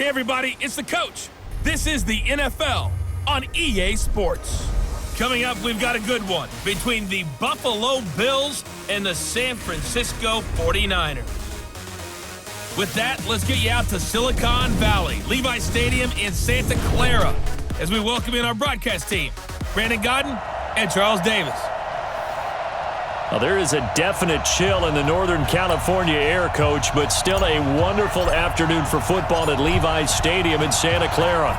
Hey everybody, it's the coach. This is the NFL on EA Sports. Coming up, we've got a good one between the Buffalo Bills and the San Francisco 49ers. With that, let's get you out to Silicon Valley, Levi Stadium in Santa Clara, as we welcome in our broadcast team, Brandon Godden and Charles Davis. Well, there is a definite chill in the Northern California air, Coach, but still a wonderful afternoon for football at Levi Stadium in Santa Clara.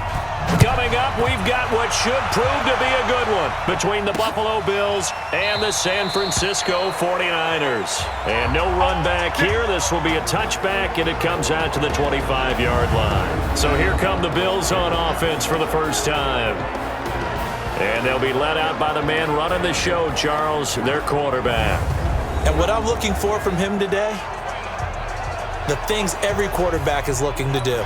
Coming up, we've got what should prove to be a good one between the Buffalo Bills and the San Francisco 49ers. And no run back here. This will be a touchback, and it comes out to the 25-yard line. So here come the Bills on offense for the first time. And they'll be led out by the man running the show, Charles, their quarterback. And what I'm looking for from him today, the things every quarterback is looking to do.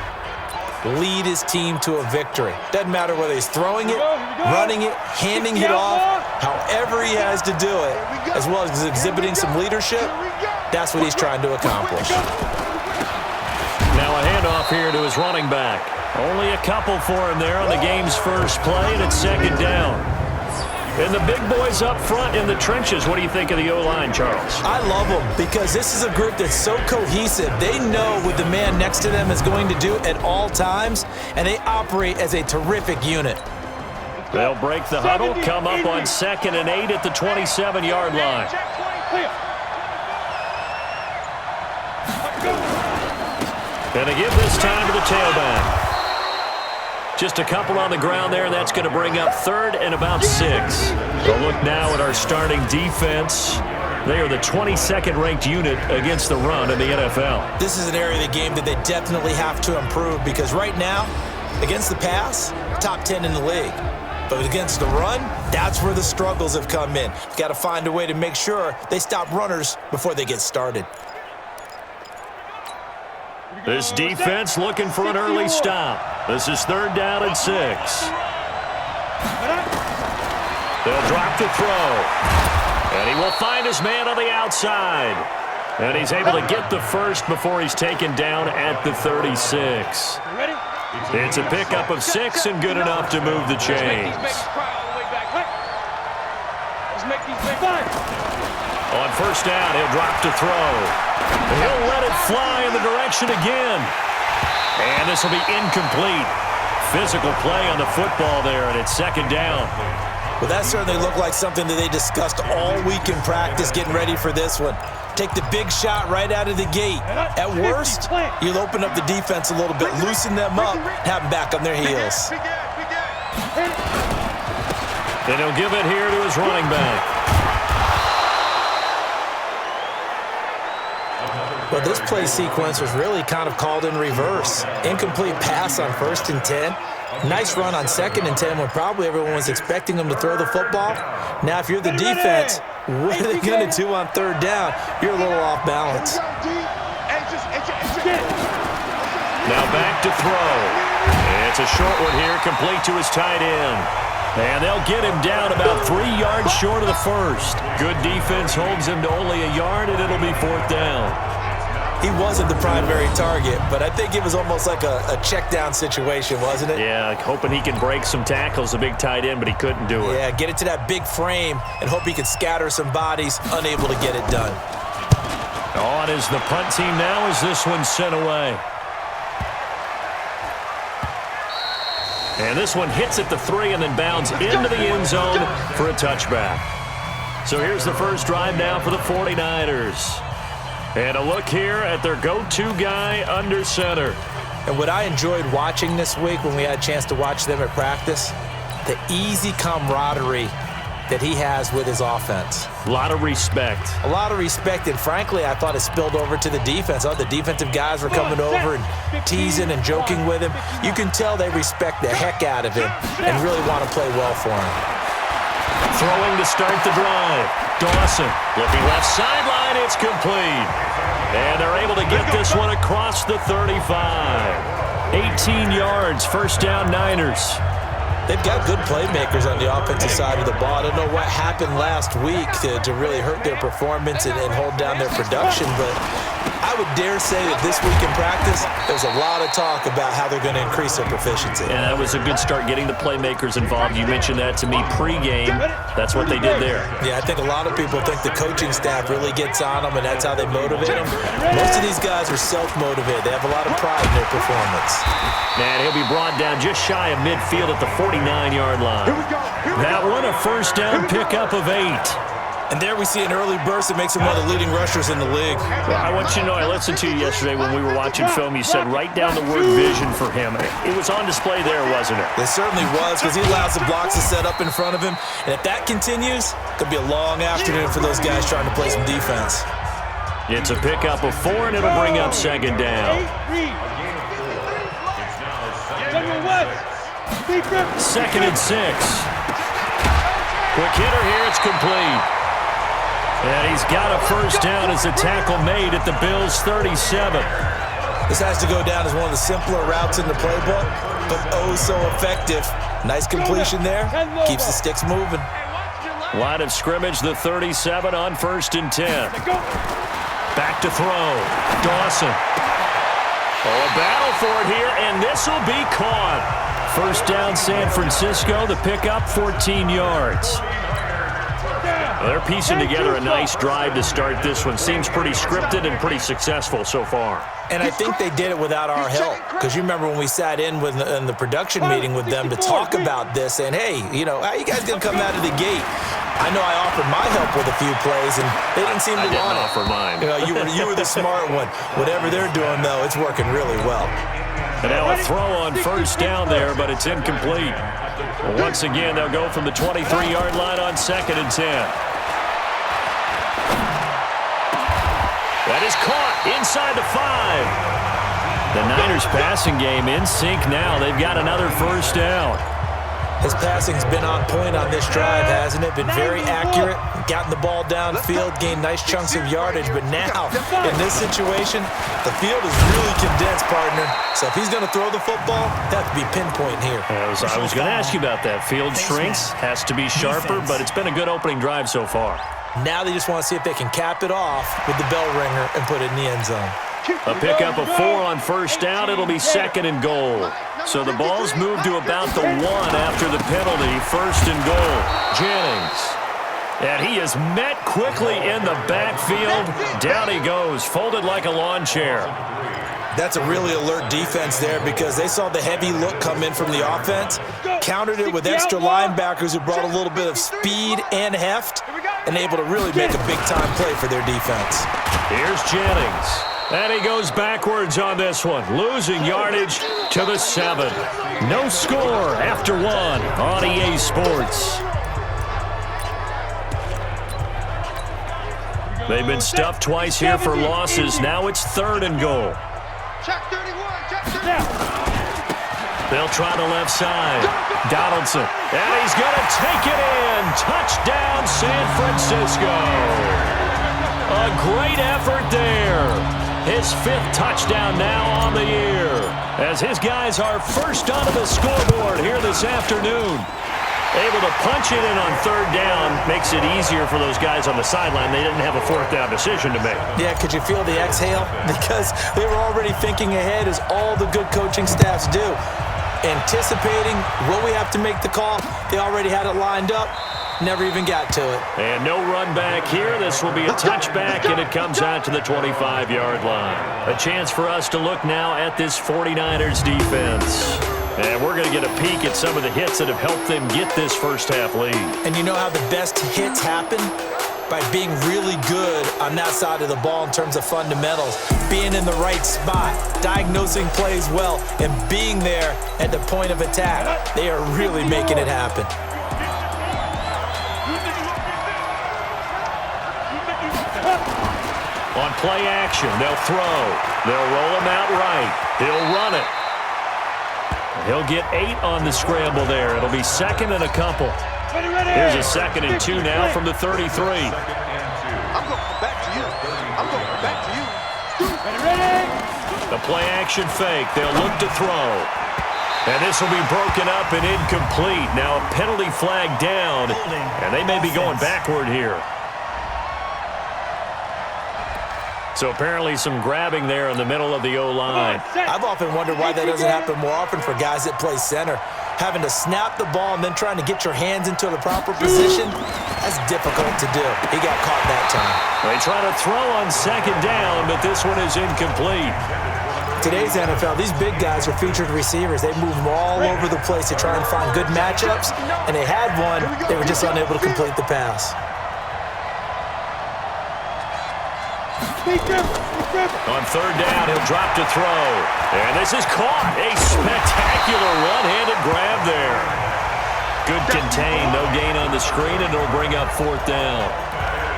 Lead his team to a victory. Doesn't matter whether he's throwing it, running it, handing it off, however he has to do it, as well as exhibiting some leadership, that's what he's trying to accomplish. Now a handoff here to his running back. Only a couple for him there on the game's first play, and it's second down. And the big boys up front in the trenches. What do you think of the O-line, Charles? I love them because this is a group that's so cohesive. They know what the man next to them is going to do at all times, and they operate as a terrific unit. They'll break the huddle, come up on 2nd and 8 at the 27-yard line. And they give this time to the tailback. Just a couple on the ground there, and that's going to bring up 3rd and about 6. So look now at our starting defense. They are the 22nd ranked unit against the run in the NFL. This is an area of the game that they definitely have to improve because right now, against the pass, top 10 in the league. But against the run, that's where the struggles have come in. You've got to find a way to make sure they stop runners before they get started. This defense looking for an early stop. This is 3rd down and 6. They'll drop to throw. And he will find his man on the outside. And he's able to get the first before he's taken down at the 36. It's a pickup of 6 and good enough to move the chains. On first down, he'll drop to throw. He'll let it fly in the direction again. And this will be incomplete. Physical play on the football there, and it's 2nd down. Well, that certainly looked like something that they discussed all week in practice getting ready for this one. Take the big shot right out of the gate. At worst, you'll open up the defense a little bit, loosen them up, have them back on their heels. Then he'll give it here to his running back. Well, this play sequence was really kind of called in reverse. Incomplete pass on 1st and 10. Nice run on 2nd and 10 when probably everyone was expecting them to throw the football. Now, if you're the defense, what are they going to do on 3rd down? You're a little off balance. Now back to throw. It's a short one here, complete to his tight end. And they'll get him down about 3 yards short of the first. Good defense holds him to only a yard, and it'll be 4th down. He wasn't the primary target, but I think it was almost like a check down situation, wasn't it? Yeah, hoping he can break some tackles, a big tight end, but he couldn't do it. Yeah, get it to that big frame and hope he can scatter some bodies, unable to get it done. On is the punt team now as this one's sent away. And this one hits at the 3 and then bounds into the end zone for a touchback. So here's the first drive now for the 49ers. And a look here at their go-to guy under center. And what I enjoyed watching this week when we had a chance to watch them at practice, the easy camaraderie that he has with his offense. A lot of respect. A lot of respect, and frankly, I thought it spilled over to the defense. All the defensive guys were coming over and teasing and joking with him. You can tell they respect the heck out of him and really want to play well for him. Throwing to start the drive. Dawson looking left sideline. It's complete. And they're able to get this one across the 35. 18 yards, first down Niners. They've got good playmakers on the offensive side of the ball. I don't know what happened last week to really hurt their performance and hold down their production, but I would dare say that this week in practice, there's a lot of talk about how they're going to increase their proficiency. And that was a good start, getting the playmakers involved. You mentioned that to me pregame. That's what they did there. Yeah, I think a lot of people think the coaching staff really gets on them, and that's how they motivate them. Most of these guys are self-motivated. They have a lot of pride in their performance. And he'll be brought down just shy of midfield at the 49-yard line. That one, a first down pickup of 8. And there we see an early burst that makes him one of the leading rushers in the league. Well, I want you to know, I listened to you yesterday when we were watching film. You said write down the word vision for him. It was on display there, wasn't it? It certainly was, because he allows the blocks to set up in front of him. And if that continues, it could be a long afternoon for those guys trying to play some defense. It's a pickup of 4, and it'll bring up second down. Second and 6. Quick hitter here, it's complete. And he's got a first down as a tackle made at the Bills' 37. This has to go down as one of the simpler routes in the playbook, but oh so effective. Nice completion there. Keeps the sticks moving. Line of scrimmage, the 37 on 1st and 10. Back to throw. Dawson. Oh, a battle for it here, and this will be caught. First down, San Francisco. The pickup, 14 yards. They're piecing together a nice drive to start this one. Seems pretty scripted and pretty successful so far. And I think they did it without our help, because you remember when we sat in the production meeting with them to talk about this, saying, hey, you know, how you guys going to come out of the gate? I know I offered my help with a few plays, and they didn't seem to want it. I didn't offer mine. You know, you were the smart one. Whatever they're doing, though, it's working really well. And now a throw on first down there, but it's incomplete. Well, once again, they'll go from the 23-yard line on 2nd and 10. That is caught inside the 5. The Niners passing game in sync now. They've got another first down. His passing's been on point on this drive, hasn't it? Been very accurate, gotten the ball downfield, gained nice chunks of yardage. But now, in this situation, the field is really condensed, partner. So if he's going to throw the football, that have to be pinpoint here. I was going to ask you about that. Field shrinks, has to be sharper, but it's been a good opening drive so far. Now they just want to see if they can cap it off with the bell ringer and put it in the end zone. A pickup of 4 on first down. It'll be 2nd and goal. So the ball's moved to about the 1 after the penalty. 1st and goal. Jennings. And he is met quickly in the backfield. Down he goes, folded like a lawn chair. That's a really alert defense there, because they saw the heavy look come in from the offense, countered it with extra linebackers who brought a little bit of speed and heft, and able to really make a big-time play for their defense. Here's Jennings. And he goes backwards on this one, losing yardage to the 7. No score after 1 on EA Sports. They've been stuffed twice here for losses. Now it's 3rd and goal. They'll try the left side. Donaldson. And he's going to take it in. Touchdown, San Francisco. A great effort there. His 5th touchdown now on the year, as his guys are first onto the scoreboard here this afternoon. Able to punch it in on 3rd down makes it easier for those guys on the sideline. They didn't have a 4th down decision to make. Yeah, could you feel the exhale? Because they were already thinking ahead, as all the good coaching staffs do. Anticipating, will we have to make the call? They already had it lined up. Never even got to it. And no run back here. This will be a touchback, and it comes out to the 25-yard line. A chance for us to look now at this 49ers defense. And we're going to get a peek at some of the hits that have helped them get this first-half lead. And you know how the best hits happen? By being really good on that side of the ball in terms of fundamentals. Being in the right spot, diagnosing plays well, and being there at the point of attack. They are really making it happen. On play action, they'll throw. They'll roll him out right. He'll run it. He'll get 8 on the scramble there. It'll be 2nd and a couple. Here's a 2nd and 2 now from the 33. I'm going back to you. I'm going back to you. The play action fake. They'll look to throw. And this will be broken up and incomplete. Now a penalty flag down, and they may be going backward here. So apparently some grabbing there in the middle of the O-line. I've often wondered why that doesn't happen more often for guys that play center. Having to snap the ball and then trying to get your hands into the proper position, that's difficult to do. He got caught that time. They try to throw on second down, but this one is incomplete. Today's NFL, these big guys are featured receivers. They move them all over the place to try and find good matchups, and they had one. They were just unable to complete the pass. On third down, he'll drop to throw. And this is caught. A spectacular one-handed grab there. Good contain, no gain on the screen, and it'll bring up fourth down.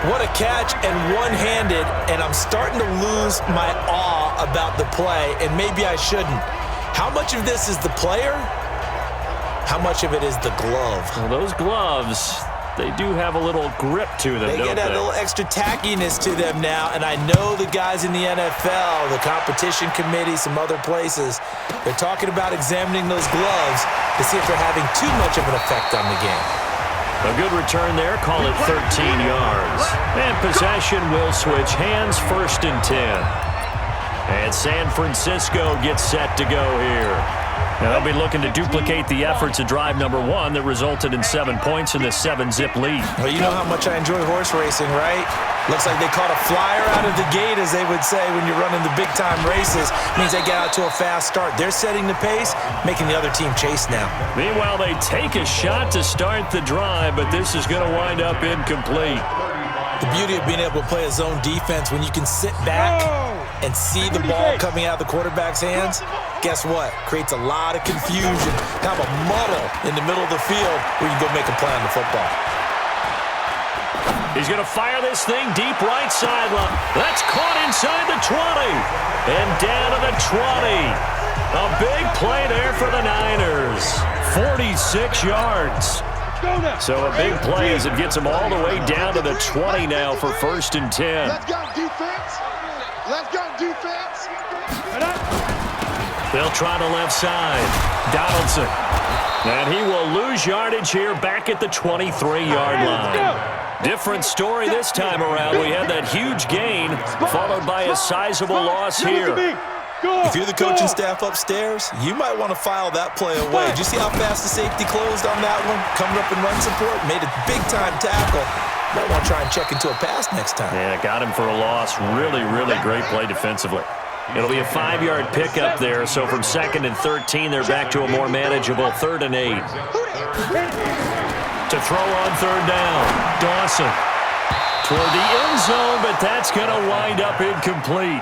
What a catch and one-handed, and I'm starting to lose my awe about the play, and maybe I shouldn't. How much of this is the player? How much of it is the glove? Well, those gloves, they do have a little grip to them, They don't get that little extra tackiness to them now, and I know the guys in the NFL, the competition committee, some other places, they're talking about examining those gloves to see if they're having too much of an effect on the game. A good return there, call it 13 yards. And possession will switch hands, 1st and 10. And San Francisco gets set to go here. Now they'll be looking to duplicate the efforts of drive number 1 that resulted in 7 points in the 7-zip lead. Well, you know how much I enjoy horse racing, right? Looks like they caught a flyer out of the gate, as they would say when you're running the big-time races. Means they get out to a fast start. They're setting the pace, making the other team chase now. Meanwhile, they take a shot to start the drive, but this is going to wind up incomplete. The beauty of being able to play a zone defense when you can sit back and see the ball coming out of the quarterback's hands, guess what? Creates a lot of confusion, kind of a muddle in the middle of the field where you can go make a play on the football. He's going to fire this thing deep right sideline. That's caught inside the 20. And down to the 20. A big play there for the Niners. 46 yards. So a big play as it gets them all the way down to the 20 now for 1st and 10. Let's go, defense. Let's go, defense. They'll try the left side. Donaldson. And he will lose yardage here back at the 23-yard line. Different story this time around. We had that huge gain followed by a sizable loss here. If you're the coaching staff upstairs, you might want to file that play away. Did you see how fast the safety closed on that one? Coming up in run support, made a big-time tackle. Might want to try and check into a pass next time. Yeah, got him for a loss. Really, really great play defensively. It'll be a 5-yard pickup there, so from 2nd and 13, they're back to a more manageable 3rd and 8. To throw on 3rd down, Dawson. Toward the end zone, but that's going to wind up incomplete.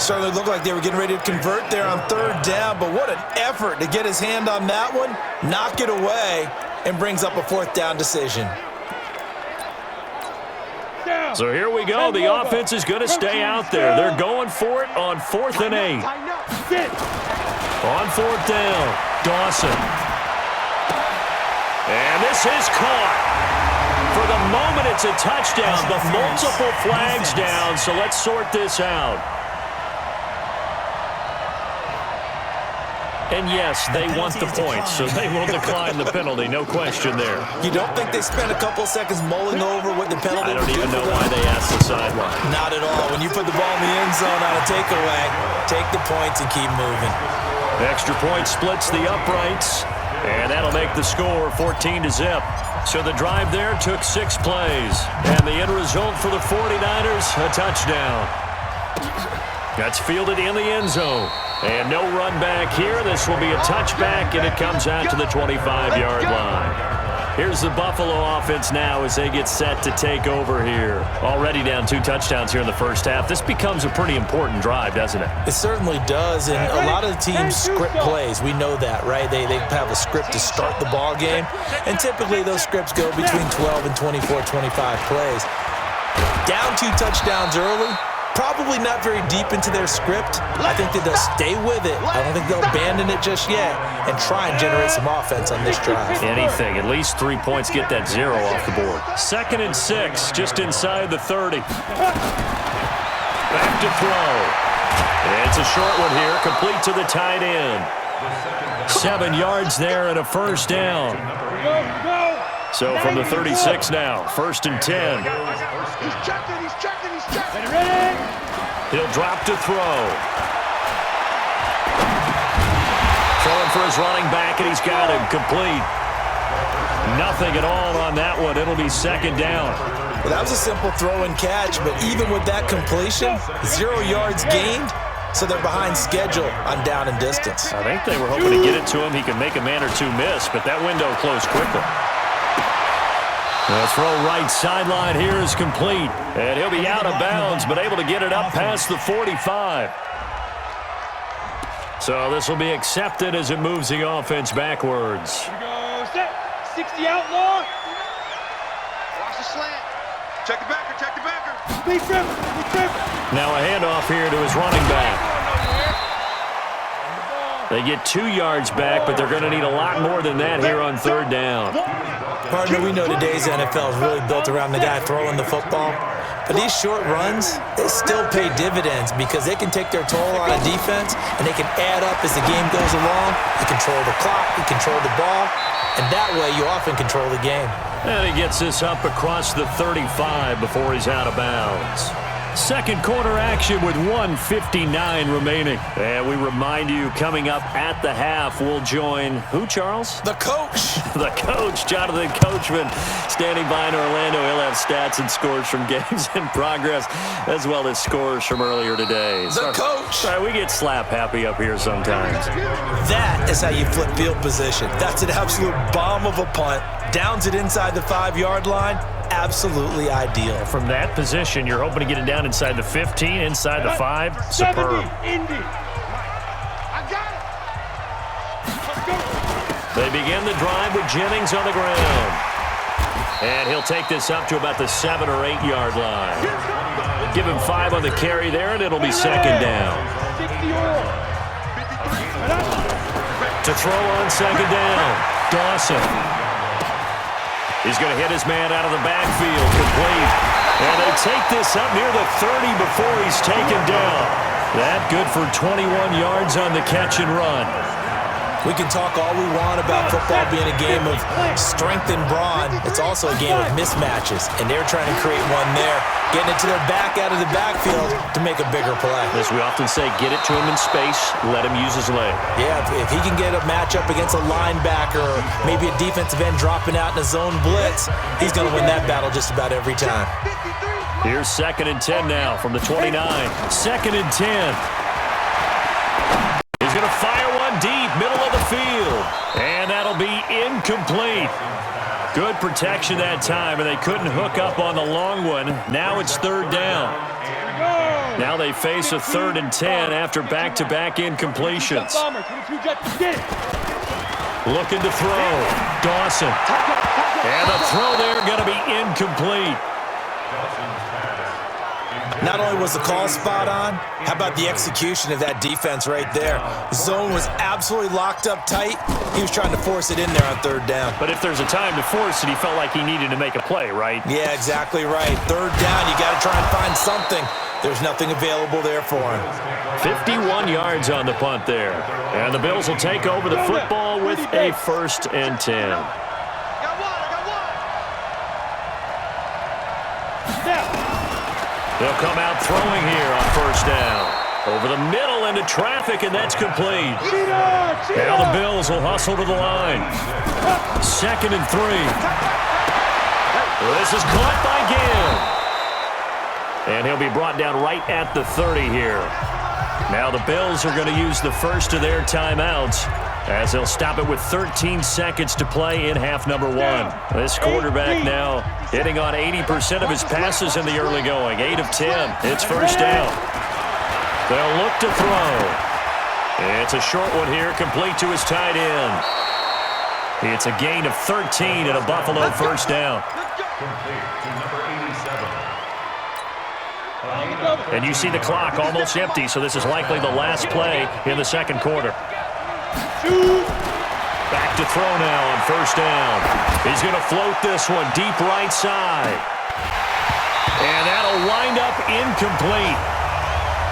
Certainly looked like they were getting ready to convert there on 3rd down, but what an effort to get his hand on that one, knock it away, and brings up a 4th down decision. So here we go. The offense is going to stay out there. They're going for it on 4th and 8. On 4th down, Dawson. And this is caught. For the moment, it's a touchdown, but multiple flags down, so let's sort this out. And yes, they want the points, so they will decline the penalty, no question there. You don't think they spent a couple of seconds mulling over what the penalty I don't would do even know for them? why they asked the sideline. Not at all. When you put the ball in the end zone on a takeaway, take the points and keep moving. Extra point splits the uprights, and that'll make the score 14-0. So the drive there took 6 plays, and the end result for the 49ers, a touchdown. That's fielded in the end zone. And no run back here. This will be a touchback, and it comes out to the 25-yard line. Here's the Buffalo offense now as they get set to take over here. Already down 2 touchdowns here in the first half. This becomes a pretty important drive, doesn't it? It certainly does, and a lot of the teams script plays. We know that, right? They have a script to start the ball game, and typically those scripts go between 12 and 24, 25 plays. Down 2 touchdowns early. Probably not very deep into their script. I think that they'll stay with it. I don't think they'll abandon it just yet and try and generate some offense on this drive. Anything. At least 3 points. Get that 0 off the board. 2nd and 6, just inside the 30. Back to throw. And it's a short one here, complete to the tight end. 7 yards there and a first down. So from the 36 now, 1st and 10. He's checking. He'll drop to throw. Throwing for his running back, and he's got him complete. Nothing at all on that one. It'll be 2nd down. Well, that was a simple throw and catch, but even with that completion, 0 yards gained, so they're behind schedule on down and distance. I think they were hoping to get it to him. He could make a man or two miss, but that window closed quickly. The throw right sideline here is complete. And he'll be out of bounds, but able to get it up past the 45. So this will be accepted as it moves the offense backwards. Here we go, set. 60 outlaw. Watch the slant. Check the backer. Big trip. Now a handoff here to his running back. They get 2 yards back, but they're going to need a lot more than that here on 3rd down. Partner, we know today's NFL is really built around the guy throwing the football. But these short runs, they still pay dividends because they can take their toll on a defense and they can add up as the game goes along. You control the clock, you control the ball, and that way you often control the game. And he gets this up across the 35 before he's out of bounds. 2nd quarter action with 1:59 remaining. And we remind you, coming up at the half, we'll join who, Charles? The coach. The coach, Jonathan Coachman, standing by in Orlando. He'll have stats and scores from games in progress, as well as scores from earlier today. The coach. Sorry, we get slap happy up here sometimes. That is how you flip field position. That's an absolute bomb of a punt. Downs it inside the 5-yard line. Absolutely ideal. From that position, you're hoping to get it down inside the 15, inside the 5. Superb. Indy. I got it. Let's go. They begin the drive with Jennings on the ground. And he'll take this up to about the 7 or 8 yard line. Give him 5 on the carry there, and it'll be 2nd down. 60 all. To throw on 2nd down, Dawson. He's going to hit his man out of the backfield, complete. And they take this up near the 30 before he's taken down. That good for 21 yards on the catch and run. We can talk all we want about football being a game of strength and brawn. It's also a game of mismatches, and they're trying to create one there, getting it to their back out of the backfield to make a bigger play. As we often say, get it to him in space, let him use his leg. Yeah, if he can get a matchup against a linebacker or maybe a defensive end dropping out in a zone blitz, he's going to win that battle just about every time. Here's 2nd and 10 now from the 29. 2nd and 10. He's going to fire one deep, middle of the field. And that'll be incomplete. Good protection that time, and they couldn't hook up on the long one. Now it's 3rd down. Now they face a 3rd and 10 after back-to-back incompletions. Looking to throw. Dawson. And the throw there going to be incomplete. Not only was the call spot on, how about the execution of that defense right there? The zone was absolutely locked up tight. He was trying to force it in there on 3rd down. But if there's a time to force it, he felt like he needed to make a play, right? Yeah, exactly right. 3rd down, you got to try and find something. There's nothing available there for him. 51 yards on the punt there. And the Bills will take over the football with a 1st and 10. They'll come out throwing here on 1st down. Over the middle into traffic, and that's complete. Now the Bills will hustle to the line. 2nd and 3. This is caught by Gill. And he'll be brought down right at the 30 here. Now the Bills are going to use the first of their timeouts as they'll stop it with 13 seconds to play in half number 1. This quarterback now hitting on 80% of his passes in the early going. 8 of 10. It's 1st down. They'll look to throw. It's a short one here, complete to his tight end. It's a gain of 13 and a Buffalo 1st down. And you see the clock almost empty, so this is likely the last play in the 2nd quarter. Back to throw now on 1st down. He's going to float this one deep right side. And that'll wind up incomplete.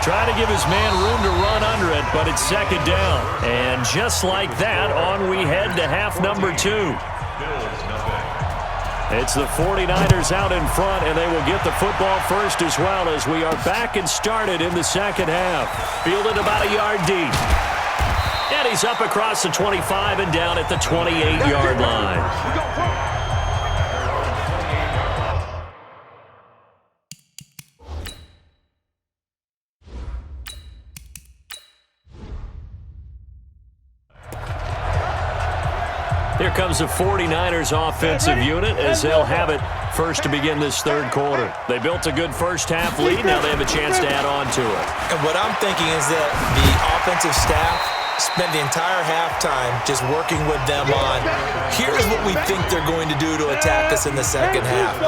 Trying to give his man room to run under it, but it's 2nd down. And just like that, on we head to half number 2. It's the 49ers out in front, and they will get the football first as well as we are back and started in the second half. Fielded about a yard deep. And he's up across the 25 and down at the 28-yard line. Here comes the 49ers offensive unit as they'll have it first to begin this third quarter. They built a good first half lead. Now they have a chance to add on to it. And what I'm thinking is that the offensive staff spent the entire halftime just working with them on, here's what we think they're going to do to attack us in the second half.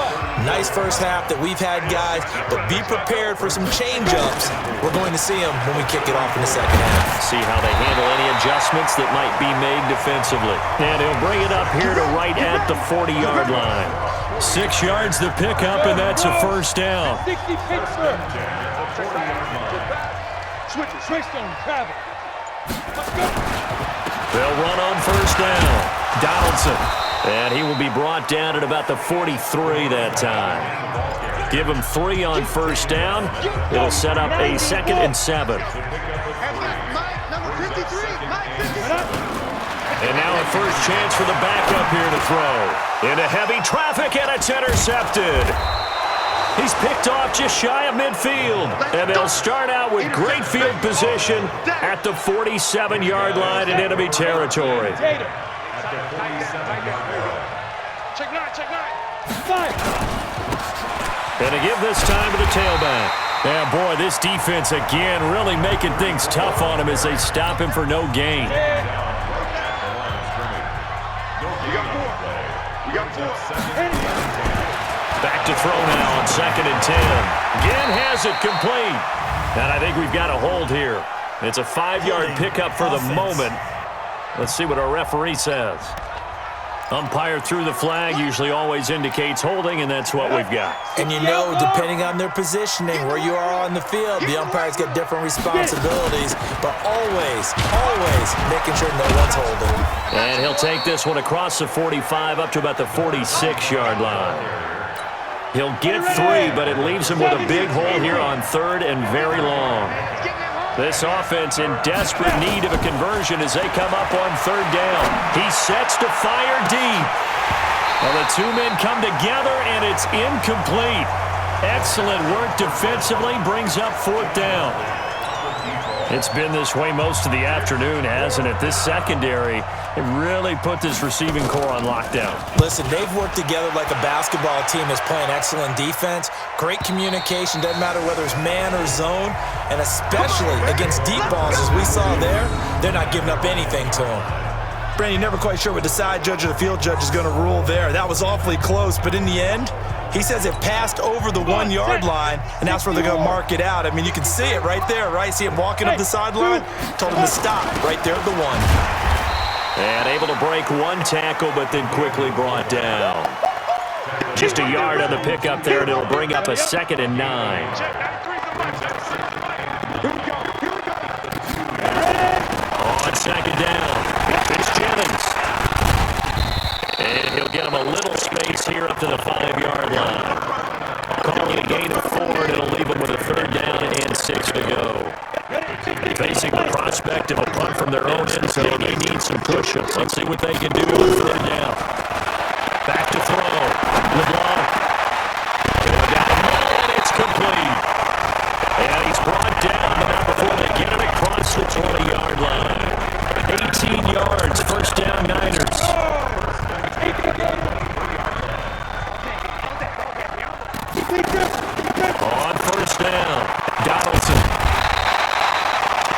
Nice first half that we've had, guys, but be prepared for some change-ups. We're going to see them when we kick it off in the second half. See how they handle any adjustments that might be made defensively. And he'll bring it up here to right at the 40-yard line. 6 yards the pickup, and that's a first down. 60 picks, sir. Switch on travel. They'll run on first down. Donaldson. And he will be brought down at about the 43 that time. Give him 3 on first down. It'll set up a 2nd and 7. And now a first chance for the backup here to throw. Into heavy traffic, and it's intercepted. He's picked off just shy of midfield. And they'll start out with great field position at the 47-yard line in enemy territory. Check nine. And to give this time to the tailback. Yeah, boy, this defense again really making things tough on him as they stop him for no gain. We got 4. Back to throw now on 2nd and 10. Again has it complete. And I think we've got a hold here. It's a 5-yard pickup for the moment. Let's see what our referee says. Umpire threw the flag, usually always indicates holding, and that's what we've got. And you know, depending on their positioning, where you are on the field, the umpire's got different responsibilities, but always making sure no one's holding. And he'll take this one across the 45 up to about the 46-yard line. He'll get 3, but it leaves him with a big hole here on 3rd and very long. This offense in desperate need of a conversion as they come up on 3rd down. He sets to fire deep. Well, the 2 men come together, and it's incomplete. Excellent work defensively, brings up 4th down. It's been this way most of the afternoon, hasn't it? This secondary, it really put this receiving core on lockdown. Listen, they've worked together like a basketball team that's playing excellent defense. Great communication, doesn't matter whether it's man or zone, and especially against deep balls, as we saw there, they're not giving up anything to them. Brandon, you're never quite sure what the side judge or the field judge is going to rule there. That was awfully close, but in the end, he says it passed over the 1-yard line, and that's where they're going to mark it out. I mean, you can see it right there, right? See him walking up the sideline? Told him to stop right there at the 1. And able to break 1 tackle, but then quickly brought down. Just a yard on the pickup there, and it'll bring up a 2nd and 9. On 2nd down, it's Jennings. And he'll get him a little space here up to the 5-yard line. Calling a gain of 4, and it'll leave him with a 3rd down and 6 to go. Facing the prospect of a punt from their own end zone, they need some push-ups. Let's see what they can do on 3rd down. Back to throw. LeBlanc. And it's complete. And he's brought down, but not before they get him across the 20-yard line. 18 yards, first down Niners. On first down, Donaldson.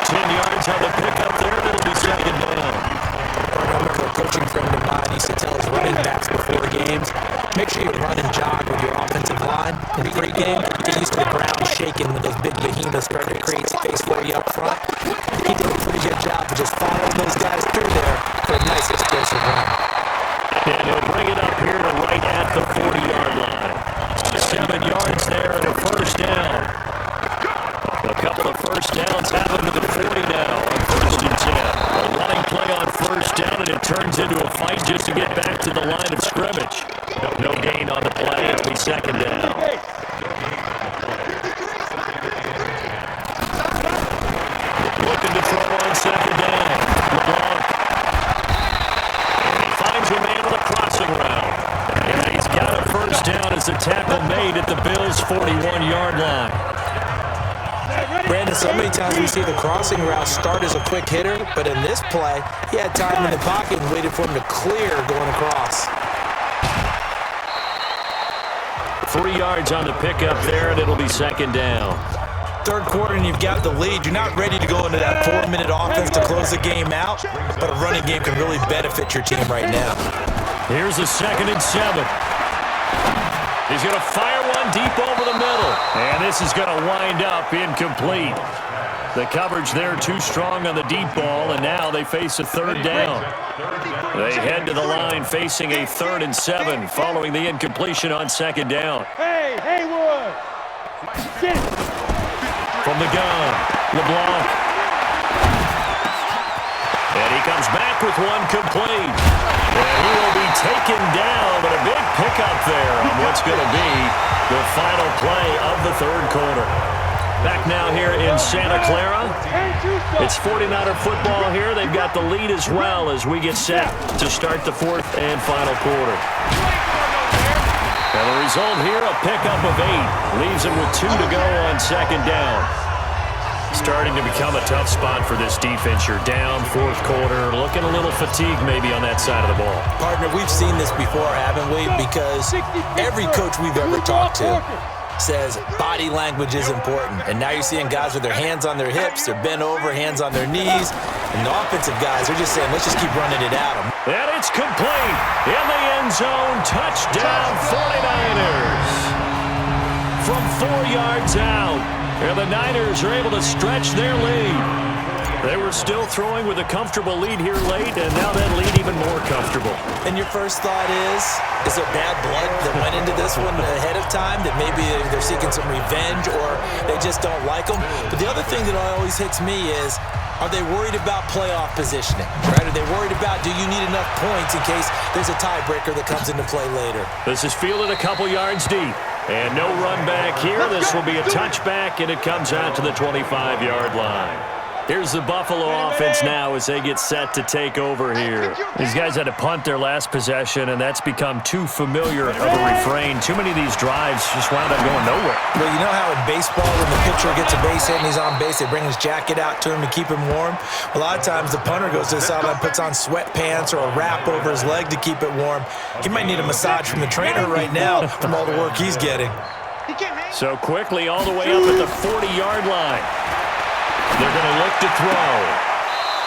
10 yards on the pickup there, and it'll be 2nd down. I remember a coaching friend of mine used to tell his running backs before games, make sure you run and jog with your offensive line in pre-game. Get used to the ground shaking when those big behemoths start to create space for you up front. He did a pretty good job of just following those guys through there for a nice explosive run. And he'll bring it up here to right at the 40-yard line. 7 yards there and a first down. A couple of first downs happen to the 40 now on 1st and 10. A running play on first down, and it turns into a fight just to get back to the line of scrimmage. No gain on the play. It'll be second down. Looking to throw on second down. LeBlanc. And he finds a man with a crossing route. And he's got a first down as the tackle made at the Bills' 41-yard line. Brandon, so many times we see the crossing route start as a quick hitter, but in this play, he had time in the pocket and waited for him to clear going across. 3 yards on the pickup there, and it'll be second down. Third quarter and you've got the lead. You're not ready to go into that 4-minute offense to close the game out, but a running game can really benefit your team right now. Here's a 2nd and 7. He's going to fire one deep over the middle. And this is going to wind up incomplete. The coverage there too strong on the deep ball, and now they face a third down. They head to the line facing a 3rd and 7 following the incompletion on second down. Hey, Haywood! Get it! From the gun, LeBlanc. And he comes back with one complete. And he will be taken down, but a big pickup there on what's going to be the final play of the third quarter. Back now here in Santa Clara. It's 49er football here. They've got the lead as well as we get set to start the 4th and final quarter. And the result here, a pickup of 8. Leaves him with 2 to go on second down. Starting to become a tough spot for this defense. You're down 4th quarter, looking a little fatigued maybe on that side of the ball. Partner, we've seen this before, haven't we? Because every coach we've ever talked to says body language is important. And now you're seeing guys with their hands on their hips, they're bent over, hands on their knees. And the offensive guys are just saying, let's just keep running it at them. And it's complete in the end zone. Touchdown 49ers. From 4 yards out. And the Niners are able to stretch their lead. They were still throwing with a comfortable lead here late, and now that lead even more comfortable. And your first thought is there bad blood that went into this one ahead of time, that maybe they're seeking some revenge or they just don't like them? But the other thing that always hits me is, are they worried about playoff positioning? Right? Are they worried about, do you need enough points in case there's a tiebreaker that comes into play later? This is fielded a couple yards deep. And no run back here. This will be a touchback, and it comes out to the 25-yard line. Here's the Buffalo offense now as they get set to take over here. These guys had to punt their last possession, and that's become too familiar of a refrain. Too many of these drives just wound up going nowhere. Well, you know how in baseball when the pitcher gets a base hit and he's on base, they bring his jacket out to him to keep him warm? A lot of times the punter goes to the sideline, puts on sweatpants or a wrap over his leg to keep it warm. He might need a massage from the trainer right now from all the work he's getting. So quickly all the way up at the 40-yard line. They're going to look to throw.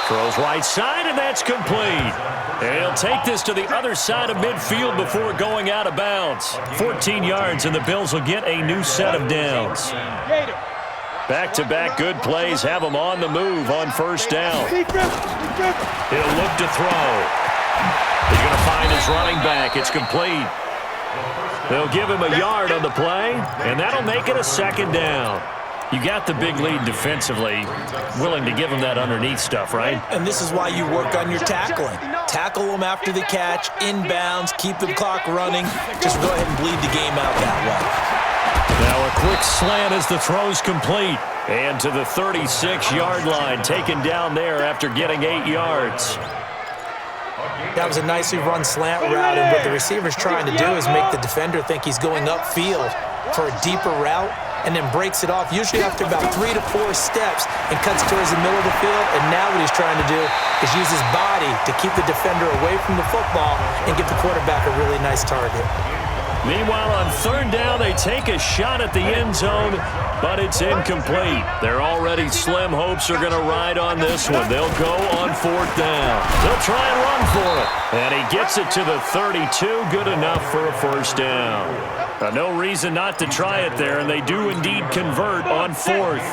Throws right side, and that's complete. And he'll take this to the other side of midfield before going out of bounds. 14 yards, and the Bills will get a new set of downs. Back-to-back good plays have them on the move on first down. He'll look to throw. He's going to find his running back. It's complete. They'll give him a yard on the play, and that'll make it a second down. You got the big lead defensively, willing to give them that underneath stuff, right? And this is why you work on your tackling. Tackle them after the catch, inbounds, keep the clock running. Just go ahead and bleed the game out that way. Now a quick slant as the throw's complete. And to the 36-yard line, taken down there after getting 8 yards. That was a nicely run slant route, and what the receiver's trying to do is make the defender think he's going upfield for a deeper route, and then breaks it off, usually after about 3 to 4 steps, and cuts towards the middle of the field. And now what he's trying to do is use his body to keep the defender away from the football and give the quarterback a really nice target. Meanwhile, on third down, they take a shot at the end zone, but it's incomplete. Their already slim hopes are going to ride on this one. They'll go on fourth down. They'll try and run for it. And he gets it to the 32. Good enough for a first down. No reason not to try it there, and they do indeed convert on fourth.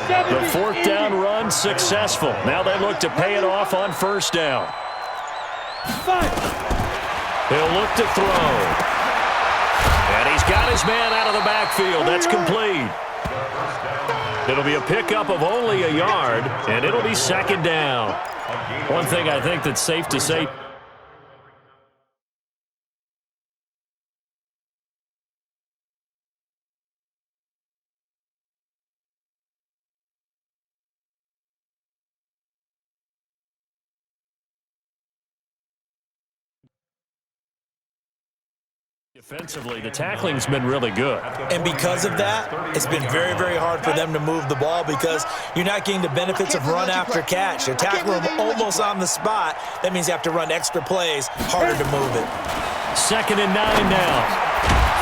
The fourth down run successful. Now they look to pay it off on first down. He'll look to throw. And he's got his man out of the backfield. That's complete. It'll be a pickup of only a yard, and it'll be second down. One thing I think that's safe to say, Defensively, the tackling's been really good. And because of that, it's been very, very hard for them to move the ball because you're not getting the benefits of run after catch. They're tackling them almost on the spot. That means you have to run extra plays, harder to move it. 2nd and 9 now.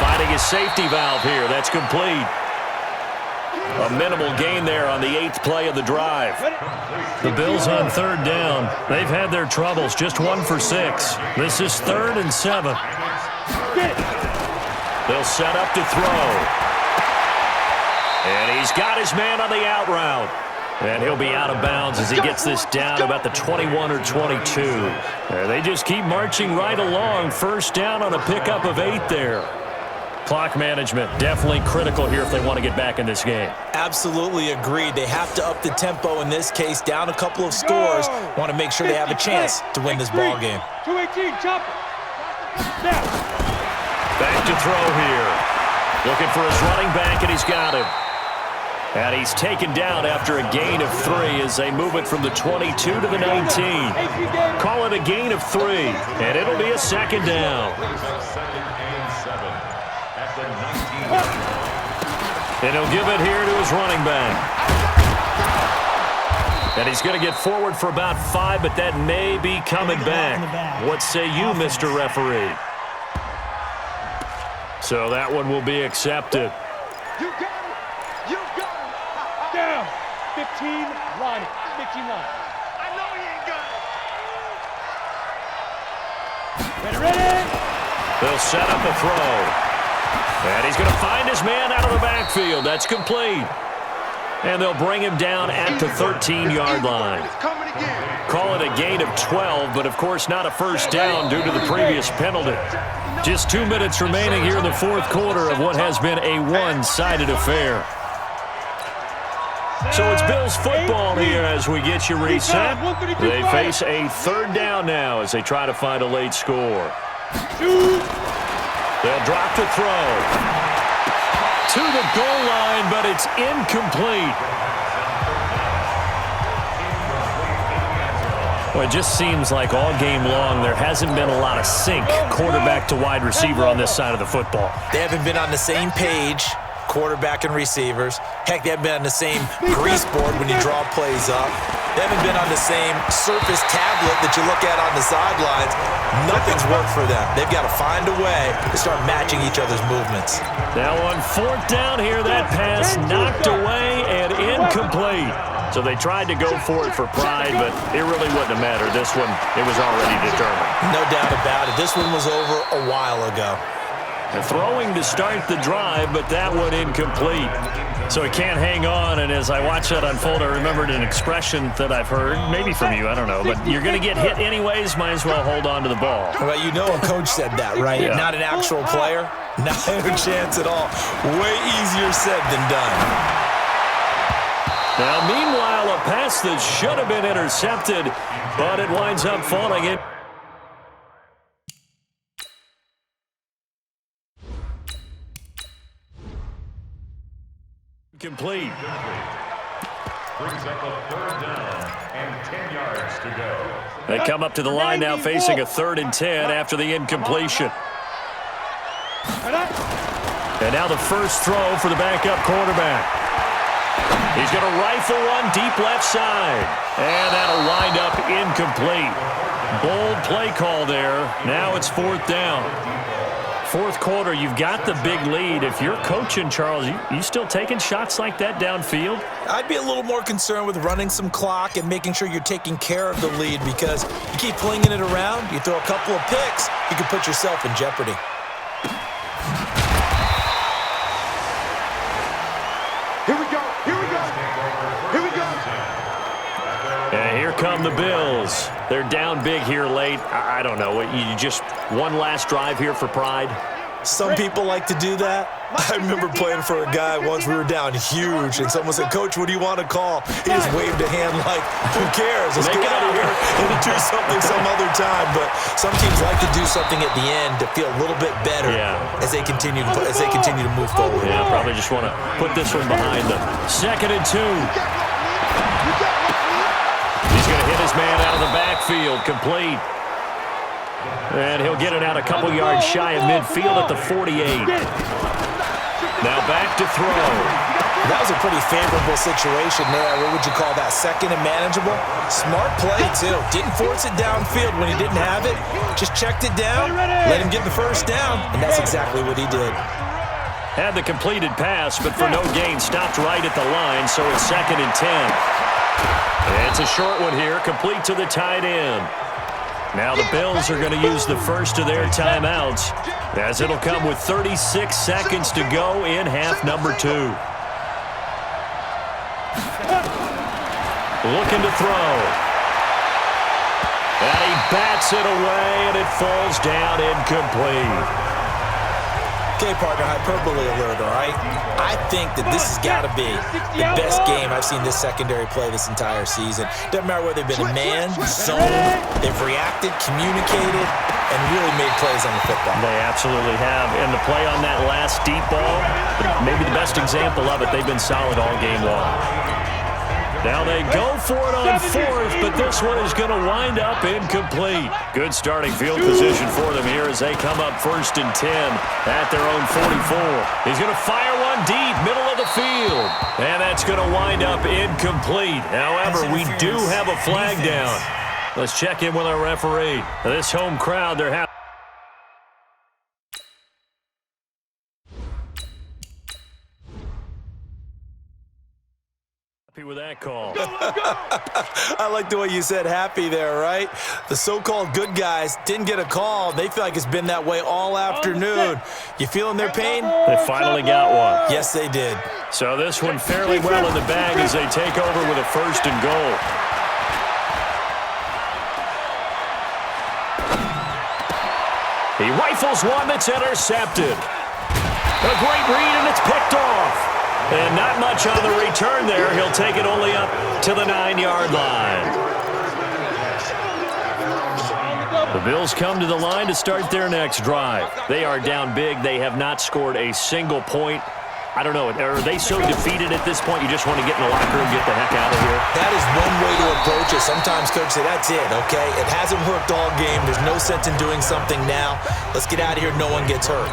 Finding his safety valve here. That's complete. A minimal gain there on the 8th play of the drive. The Bills on 3rd down. They've had their troubles, just 1 for 6. This is 3rd and 7. They'll set up to throw. And he's got his man on the out route. And he'll be out of bounds as he gets this down about the 21 or 22. They just keep marching right along. 1st down on a pickup of 8 there. Clock management definitely critical here if they want to get back in this game. Absolutely agreed. They have to up the tempo in this case, down a couple of scores. Want to make sure they have a chance to win this ball game. 218, chop it. Now. Back to throw here. Looking for his running back, and he's got him. And he's taken down after a gain of 3 as they move it from the 22 to the 19. Call it a gain of 3, and it'll be a 2nd down. And he'll give it here to his running back. And he's going to get forward for about 5, but that may be coming back. What say you, Mr. Referee? So that one will be accepted. You got it. You got it. Down. 15 line. 15 line. I know he ain't got it. Ready? They'll set up a throw. And he's going to find his man out of the backfield. That's complete. And they'll bring him down at the 13-yard line. Call it a gain of 12, but of course not a 1st down due to the previous penalty. Just 2 minutes remaining here in the 4th quarter of what has been a one-sided affair. So it's Bills football here as we get you reset. They face a 3rd down now as they try to find a late score. They'll drop to throw. To the goal line, but it's incomplete. Well, it just seems like all game long there hasn't been a lot of sync quarterback to wide receiver on this side of the football. They haven't been on the same page, quarterback and receivers. Heck, they haven't been on the same grease board when you draw plays up. They haven't been on the same surface tablet that you look at on the sidelines. Nothing's worked for them. They've got to find a way to start matching each other's movements. Now on 4th down here, that pass knocked away and incomplete. So they tried to go for it for pride, but it really wouldn't have mattered. This one, it was already determined. No doubt about it. This one was over a while ago. They're throwing to start the drive, but that one incomplete. So he can't hang on, and as I watch that unfold, I remembered an expression that I've heard, maybe from you, I don't know, but you're going to get hit anyways, might as well hold on to the ball. Well, you know a coach said that, right? Yeah. Not an actual player. Not a chance at all. Way easier said than done. Now, meanwhile, a pass that should have been intercepted, but it winds up falling in. Complete. Brings up a 3rd down and 10 yards to go. They come up to the line now facing a 3rd and 10 after the incompletion. And now the first throw for the backup quarterback. He's going to rifle one deep left side. And that'll wind up incomplete. Bold play call there. Now it's 4th down. 4th quarter, you've got the big lead. If you're coaching, Charles, you still taking shots like that downfield? I'd be a little more concerned with running some clock and making sure you're taking care of the lead because you keep flinging it around, you throw a couple of picks, you can put yourself in jeopardy. Here we go. Here we go. Here we go. And here come the Bills. They're down big here late. I don't know. You just one last drive here for pride? Some people like to do that. I remember playing for a guy once. We were down huge, and someone said, "Coach, what do you want to call?" He just waved a hand like, "Who cares? Let's get out of here and do something some other time." But some teams like to do something at the end to feel a little bit better as they continue to move forward. Yeah, probably just want to put this one behind them. 2nd and 2. He's going to hit his man out of the backfield, complete. And he'll get it out a couple yards shy of midfield at the 48. Now back to throw. That was a pretty favorable situation there. What would you call that? Second and manageable? Smart play, too. Didn't force it downfield when he didn't have it. Just checked it down, let him get the first down, and that's exactly what he did. Had the completed pass, but for no gain, stopped right at the line, so it's 2nd and 10. It's a short one here, complete to the tight end. Now the Bills are going to use the first of their timeouts, as it'll come with 36 seconds to go in half number 2. Looking to throw. And he bats it away, and it falls down incomplete. Okay, partner, hyperbole alert, all right? I think that this has got to be the best game I've seen this secondary play this entire season. Doesn't matter whether they've been a man, zone, they've reacted, communicated, and really made plays on the football. They absolutely have. And the play on that last deep ball, maybe the best example of it, they've been solid all game long. Now they go for it on 4th, but this one is going to wind up incomplete. Good starting field position for them here as they come up 1st and 10 at their own 44. He's going to fire one deep, middle of the field. And that's going to wind up incomplete. However, we do have a flag down. Let's check in with our referee. This home crowd, they're happy with that call. I like the way you said happy there, right? The so-called good guys didn't get a call. They feel like it's been that way all afternoon. You feeling their pain? They finally got one. Yes, they did. So this one fairly well in the bag as they take over with a 1st and goal. He rifles one that's intercepted. A great read, and it's picked off. And not much on the return there. He'll take it only up to the 9-yard line. The Bills come to the line to start their next drive. They are down big. They have not scored a single point. I don't know. Are they so defeated at this point you just want to get in the locker room and get the heck out of here? That is one way to approach it. Sometimes coaches say, that's it, okay? It hasn't worked all game. There's no sense in doing something now. Let's get out of here. No one gets hurt.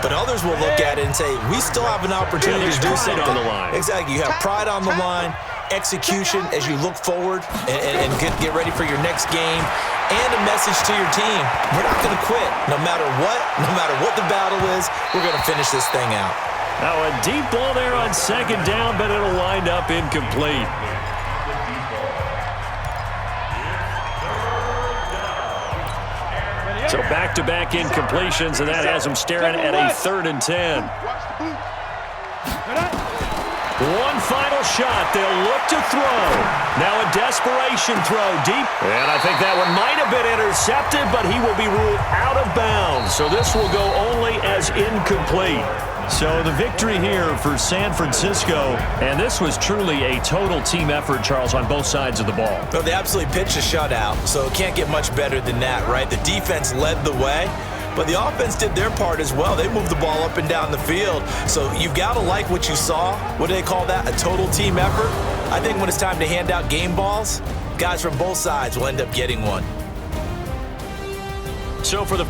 But others will look at it and say, we still have an opportunity to do something. On the line. Exactly. You have pride on the line, execution as you look forward and get ready for your next game, and a message to your team. We're not going to quit. No matter what the battle is, we're going to finish this thing out. Now a deep ball there on 2nd down, but it'll wind up incomplete. So back-to-back incompletions, and that has them staring at a 3rd and 10. One final shot. They'll look to throw. Now a desperation throw deep. And I think that one might have been intercepted, but he will be ruled out of bounds. So this will go only as incomplete. So the victory here for San Francisco, and this was truly a total team effort, Charles, on both sides of the ball. Well, they absolutely pitched a shutout, so it can't get much better than that, right? The defense led the way, but the offense did their part as well. They moved the ball up and down the field, so you've got to like what you saw. What do they call that? A total team effort? I think when it's time to hand out game balls, guys from both sides will end up getting one. So for the